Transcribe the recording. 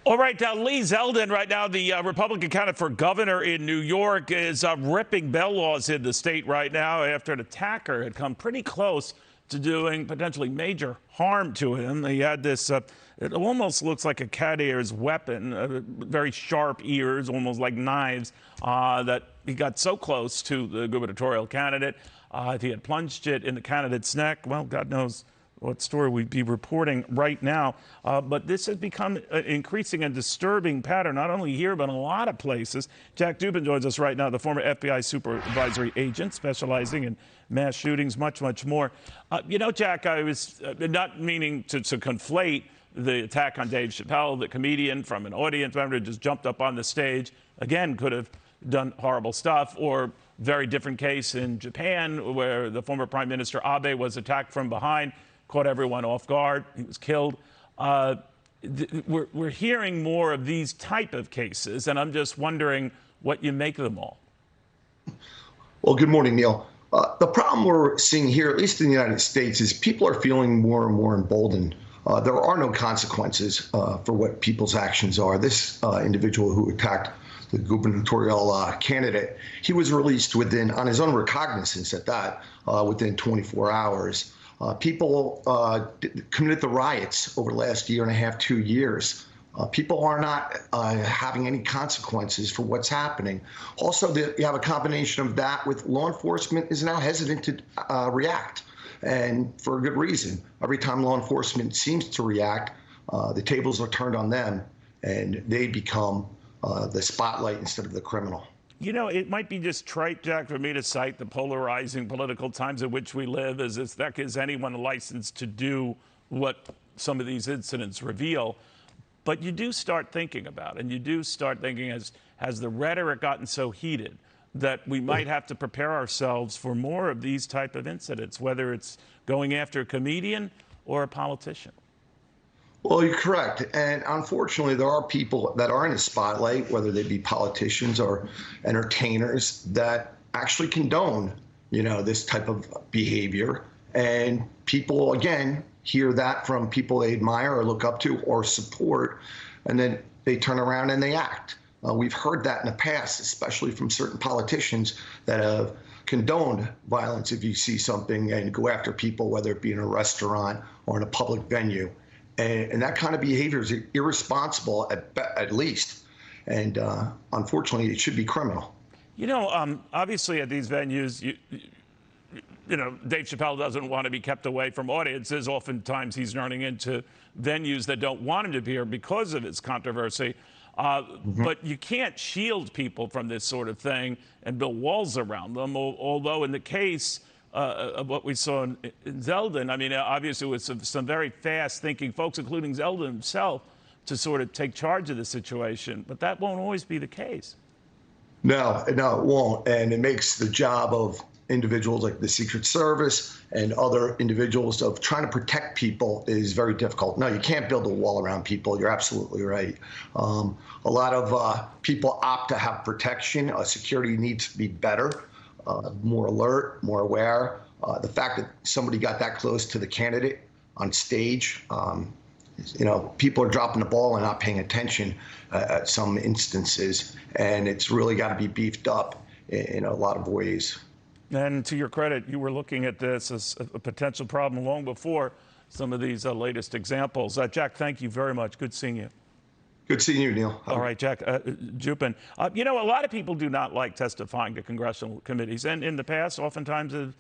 All right, Lee Zeldin, right now, the Republican candidate for governor in New York, is ripping bail laws in the state right now after an attacker had come pretty close to doing potentially major harm to him. He had this, it almost looks like a cat ears weapon, very sharp ears, almost like knives, that he got so close to the gubernatorial candidate. If he had plunged it in the candidate's neck, well, God knows what story we'd be reporting right now. But this has become an increasing and disturbing pattern, not only here, but in a lot of places. Jack Jupin joins us right now, the former FBI supervisory agent specializing in mass shootings, much, much more. Jack, I was not meaning to conflate the attack on Dave Chappelle, the comedian from an audience member who just jumped up on the stage, again, could have done horrible stuff, or very different case in Japan where the former Prime Minister Abe was attacked from behind, caught everyone off guard. He was killed. We're hearing more of these type of cases, and I'm just wondering what you make of them all. Well, good morning, Neil. The problem we're seeing here, at least in the United States, is people are feeling more and more emboldened. There are no consequences for what people's actions are. This individual who attacked the gubernatorial candidate, he was released on his own recognizance at that, within 24 hours. People committed the riots over the last year and a half, 2 years. People are not having any consequences for what's happening. Also, you have a combination of that with law enforcement is now hesitant to react, and for a good reason. Every time law enforcement seems to react, the tables are turned on them, and they become the spotlight instead of the criminal. You know, it might be just trite, Jack, for me to cite the polarizing political times in which we live as if that gives anyone a license to do what some of these incidents reveal. But you do start thinking about it, and you do start thinking, has the rhetoric gotten so heated that we might have to prepare ourselves for more of these type of incidents, whether it's going after a comedian or a politician? Well, you're correct. And unfortunately, there are people that are in the spotlight, whether they be politicians or entertainers, that actually condone, this type of behavior. And people, again, hear that from people they admire or look up to or support, and then they turn around and they act. We've heard that in the past, especially from certain politicians that have condoned violence if you see something and go after people, whether it be in a restaurant or in a public venue. And that kind of behavior is irresponsible at least. And unfortunately, it should be criminal. Obviously at these venues, Dave Chappelle doesn't want to be kept away from audiences. Oftentimes he's running into venues that don't want him to be here because of his controversy. But you can't shield people from this sort of thing and build walls around them. Although in the case of what we saw in Zeldin, I mean, obviously with some very fast-thinking folks, including Zeldin himself, to sort of take charge of the situation. But that won't always be the case. No, it won't. And it makes the job of individuals like the Secret Service and other individuals of trying to protect people is very difficult. No, you can't build a wall around people. You're absolutely right. A lot of people opt to have protection. Security needs to be better. More alert, more aware. The fact that somebody got that close to the candidate on stage, people are dropping the ball and not paying attention at some instances, and it's really got to be beefed up in a lot of ways. And to your credit, you were looking at this as a potential problem long before some of these latest examples. Jack, thank you very much. Good seeing you. Good seeing you, Neil. All right, Jack. Jupin. A lot of people do not like testifying to congressional committees. And in the past, oftentimes